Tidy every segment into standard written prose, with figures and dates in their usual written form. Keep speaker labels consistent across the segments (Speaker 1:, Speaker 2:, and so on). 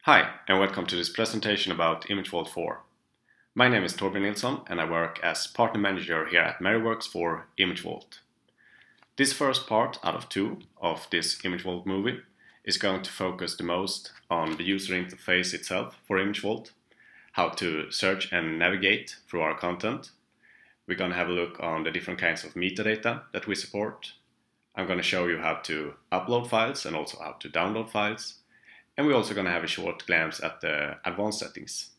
Speaker 1: Hi, and welcome to this presentation about ImageVault 4. My name is Torbjörn Nilsson, and I work as Partner Manager here at Merryworks for ImageVault. This first part out of two of this ImageVault movie is going to focus the most on the user interface itself for ImageVault, how to search and navigate through our content. We're going to have a look on the different kinds of metadata that we support. I'm going to show you how to upload files and also how to download files. And we're also going to have a short glance at the advanced settings.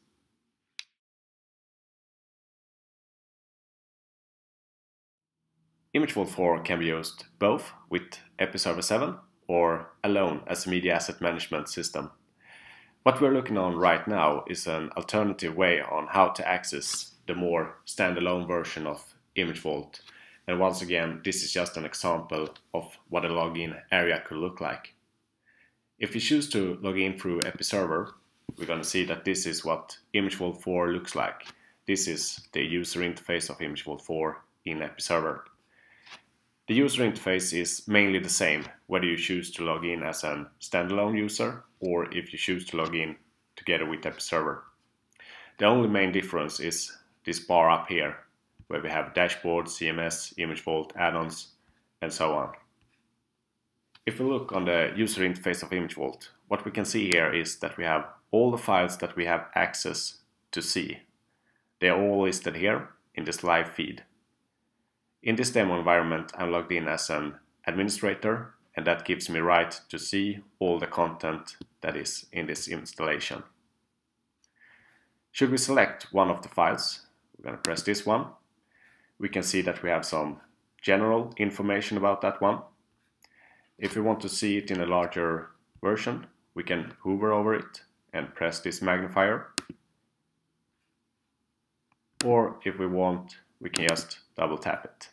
Speaker 1: ImageVault 4 can be used both with Episerver 7 or alone as a media asset management system. What we're looking on right now is an alternative way on how to access the more standalone version of ImageVault. And once again, this is just an example of what a login area could look like. If we choose to log in through Episerver, we're going to see that this is what ImageVault 4 looks like. This is the user interface of ImageVault 4 in Episerver. The user interface is mainly the same, whether you choose to log in as a standalone user or if you choose to log in together with Episerver. The only main difference is this bar up here, where we have dashboard, CMS, ImageVault, add-ons, and so on. If we look on the user interface of ImageVault, what we can see here is that we have all the files that we have access to see. They are all listed here in this live feed. In this demo environment, I'm logged in as an administrator, and that gives me right to see all the content that is in this installation. Should we select one of the files, we're going to press this one, we can see that we have some general information about that one. If we want to see it in a larger version, we can hover over it and press this magnifier. Or if we want, we can just double tap it.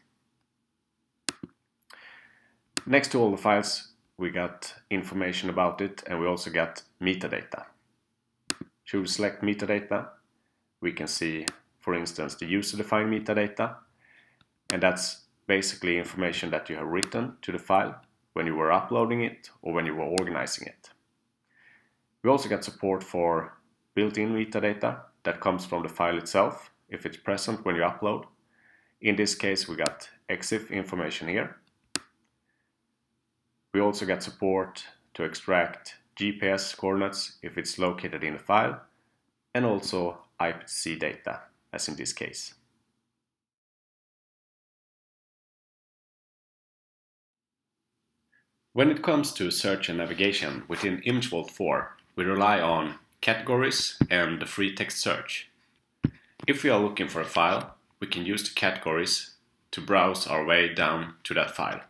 Speaker 1: Next to all the files, we got information about it, and we also got metadata. Should we select metadata, we can see, for instance, the user-defined metadata, and that's basically information that you have written to the file when you were uploading it or when you were organizing it. We also get support for built-in metadata that comes from the file itself, if it's present when you upload. In this case, we got EXIF information here. We also get support to extract GPS coordinates if it's located in the file, and also IPC data, as in this case. When it comes to search and navigation within ImageVault 4, we rely on categories and the free text search. If we are looking for a file, we can use the categories to browse our way down to that file.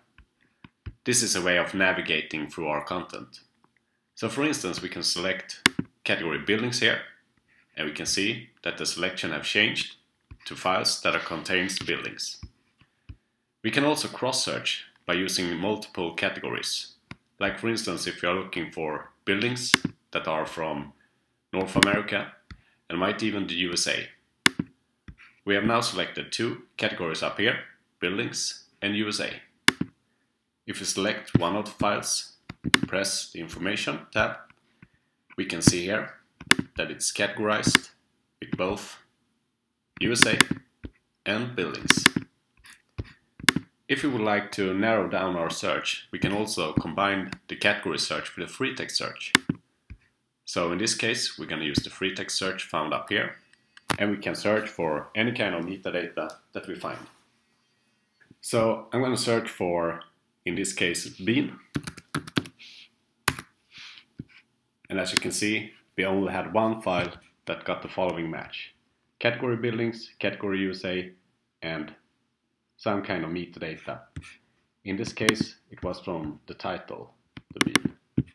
Speaker 1: This is a way of navigating through our content. So for instance, we can select category buildings here, and we can see that the selection have changed to files that contains buildings. We can also cross-search by using multiple categories. Like for instance, if you are looking for buildings that are from North America and might even the USA. We have now selected two categories up here, buildings and USA. If we select one of the files, press the information tab, we can see here that it's categorized with both USA and buildings. If we would like to narrow down our search, we can also combine the category search with a free text search. So in this case, we're going to use the free text search found up here, and we can search for any kind of metadata that we find. So I'm going to search for, in this case, bean. And as you can see, we only had one file that got the following match: category buildings, category USA, and some kind of metadata. In this case, it was from the title, the bean.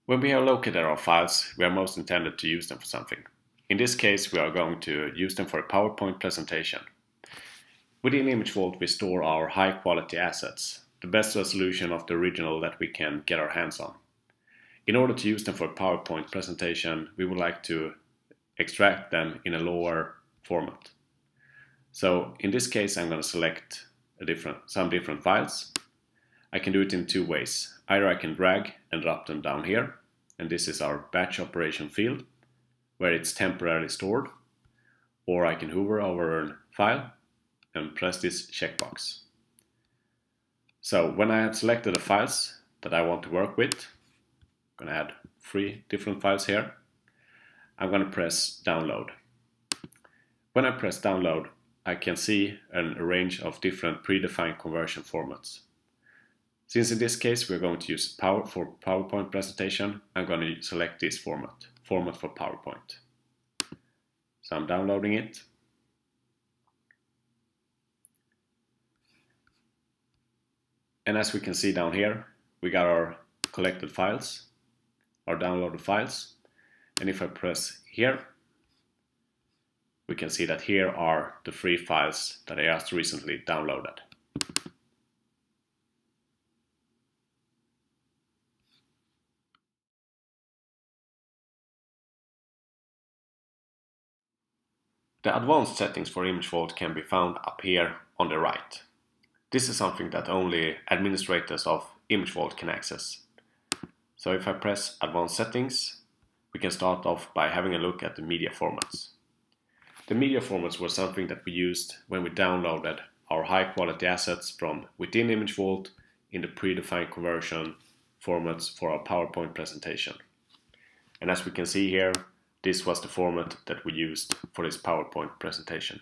Speaker 1: When we have located our files, we are most intended to use them for something. In this case, we are going to use them for a PowerPoint presentation. Within ImageVault, we store our high-quality assets, the best resolution of the original that we can get our hands on. In order to use them for a PowerPoint presentation, we would like to extract them in a lower format. So in this case, I'm going to select some different files. I can do it in two ways. Either I can drag and drop them down here, and this is our batch operation field, where it's temporarily stored, or I can hover over a file and press this checkbox. So when I have selected the files that I want to work with, I'm going to add 3 different files here. I'm going to press download. When I press download, I can see a range of different predefined conversion formats. Since in this case we're going to use for PowerPoint presentation, I'm going to select this format for PowerPoint. So I'm downloading it. And as we can see down here, we got our collected files, our downloaded files. And if I press here, we can see that here are the 3 files that I just recently downloaded. The advanced settings for ImageVault can be found up here on the right. This is something that only administrators of ImageVault can access. So if I press Advanced Settings, we can start off by having a look at the media formats. The media formats were something that we used when we downloaded our high quality assets from within ImageVault in the predefined conversion formats for our PowerPoint presentation. And as we can see here, this was the format that we used for this PowerPoint presentation.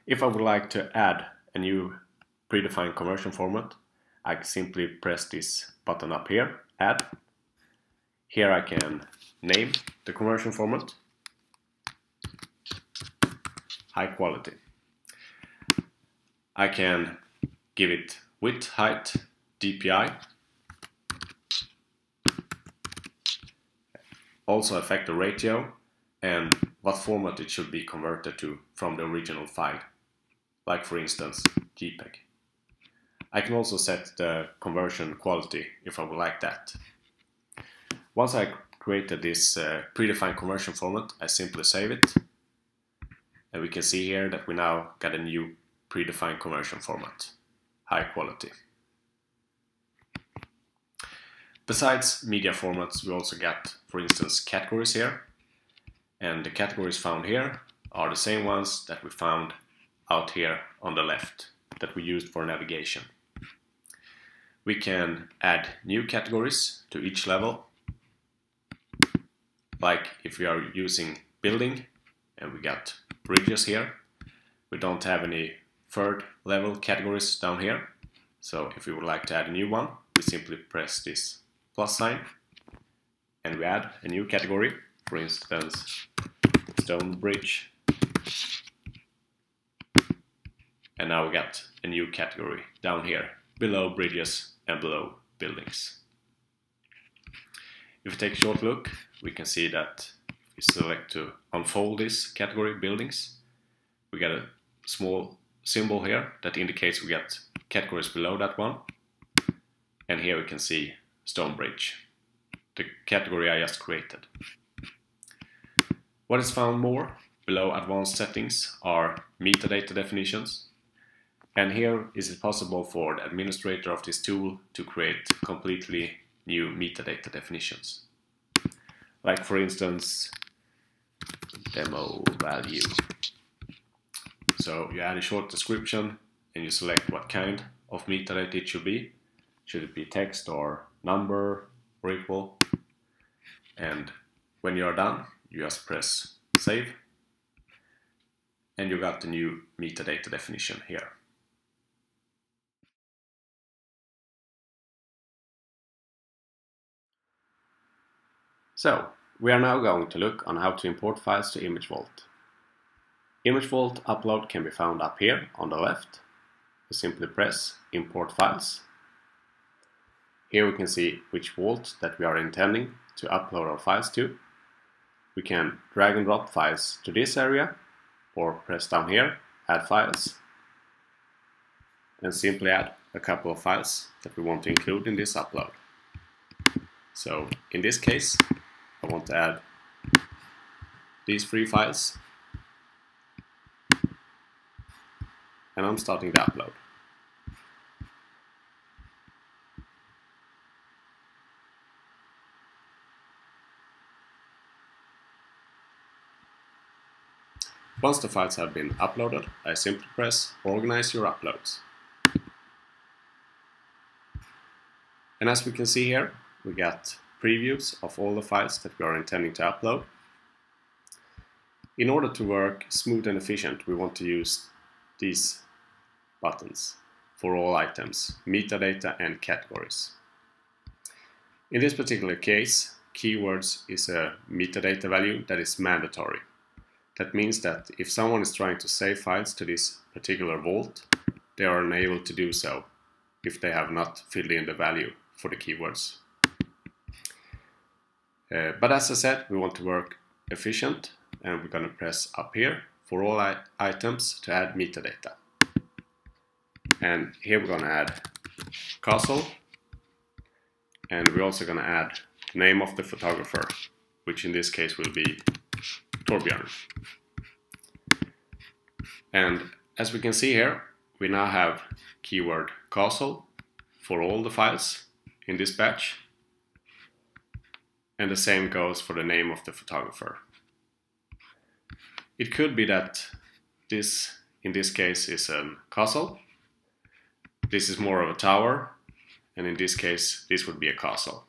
Speaker 1: If I would like to add a new predefined conversion format, I can simply press this button up here, Add. Here I can name the conversion format, High Quality. I can give it width, height, DPI. Also affect the ratio and what format it should be converted to from the original file, like for instance JPEG. I can also set the conversion quality if I would like that. Once I created this predefined conversion format, I simply save it, and we can see here that we now got a new predefined conversion format, High Quality. Besides media formats, we also got, for instance, categories here. And the categories found here are the same ones that we found out here on the left that we used for navigation. We can add new categories to each level. Like if we are using building and we got bridges here, we don't have any 3rd level categories down here. So if we would like to add a new one, we simply press this plus sign and we add a new category, for instance stone bridge, and now we got a new category down here below bridges and below buildings. If we take a short look, we can see that if we select to unfold this category buildings, we get a small symbol here that indicates we got categories below that one, and here we can see stone bridge, the category I just created. What is found more below advanced settings are metadata definitions, and here is it possible for the administrator of this tool to create completely new metadata definitions. Like for instance, demo value. So you add a short description and you select what kind of metadata it should be. Should it be text or number or equal? And when you are done, you just press save and you got the new metadata definition here. So we are now going to look on how to import files to ImageVault. ImageVault upload can be found up here on the left. We simply press import files. Here we can see which vault that we are intending to upload our files to. We can drag and drop files to this area or press down here, add files, and simply add a couple of files that we want to include in this upload. So in this case, I want to add these 3 files, and I'm starting the upload. Once the files have been uploaded, I simply press Organize your uploads. And as we can see here, we got previews of all the files that we are intending to upload. In order to work smooth and efficient, we want to use these buttons for all items, metadata and categories. In this particular case, keywords is a metadata value that is mandatory. That means that if someone is trying to save files to this particular vault, they are unable to do so if they have not filled in the value for the keywords. But as I said, we want to work efficient, and we're going to press up here for all items to add metadata. And here we're going to add castle, and we're also going to add the name of the photographer, which in this case will be Torbjörn. And as we can see here, we now have keyword castle for all the files in this batch, and the same goes for the name of the photographer. It could be that this, in this case, is a castle. This is more of a tower, and in this case, this would be a castle.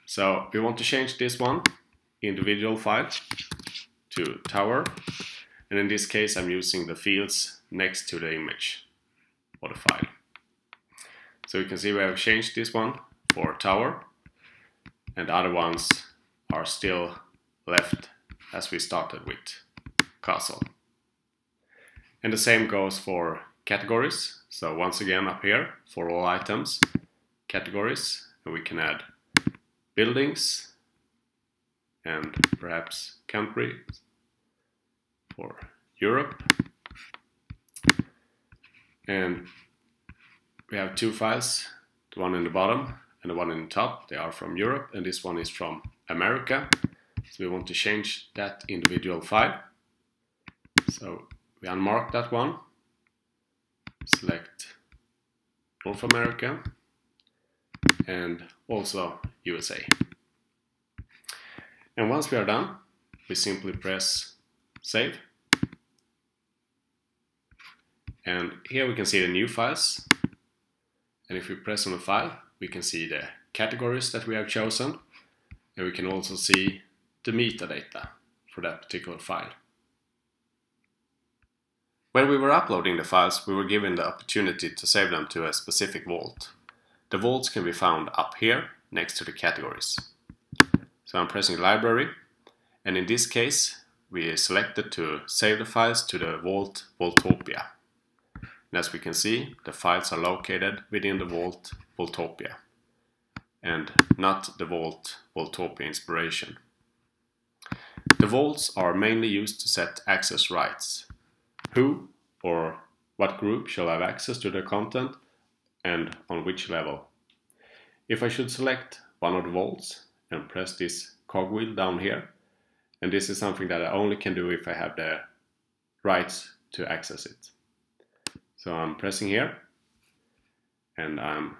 Speaker 1: So we want to change this one, individual file, to tower, and in this case, I'm using the fields next to the image or the file. So you can see we have changed this one for tower, and the other ones are still left as we started with castle. And the same goes for categories. So once again up here for all items, categories, and we can add buildings and perhaps country for Europe. And we have two files, the one in the bottom and the one in the top. They are from Europe, and this one is from America. So we want to change that individual file. So we unmark that one, select North America, and also USA. And once we are done, we simply press save. And here we can see the new files. And if we press on the file, we can see the categories that we have chosen. And we can also see the metadata for that particular file. When we were uploading the files, we were given the opportunity to save them to a specific vault. The vaults can be found up here next to the categories. So I'm pressing library, and in this case we selected to save the files to the vault Vaultopia. And as we can see, the files are located within the vault Vaultopia and not the vault Vaultopia Inspiration. The vaults are mainly used to set access rights. Who or what group shall have access to the content and on which level. If I should select one of the vaults and press this cogwheel down here, and this is something that I only can do if I have the rights to access it. So I'm pressing here, and I'm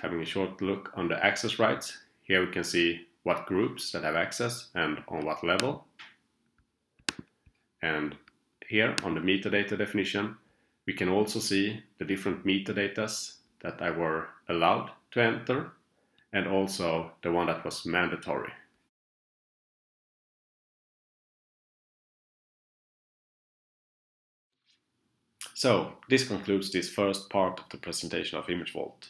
Speaker 1: having a short look on the access rights. Here we can see what groups that have access and on what level. And here on the metadata definition, we can also see the different metadatas that I were allowed to enter, and also the one that was mandatory. So this concludes this first part of the presentation of ImageVault.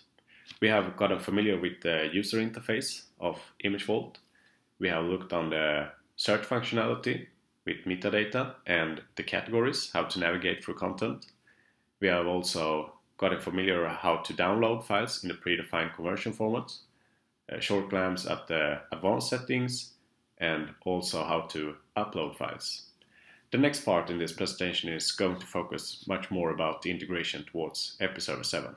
Speaker 1: We have gotten familiar with the user interface of ImageVault. We have looked on the search functionality with metadata and the categories, how to navigate through content. We have also gotten familiar how to download files in the predefined conversion formats, a short glance at the advanced settings, and also how to upload files. The next part in this presentation is going to focus much more about the integration towards IP server 7.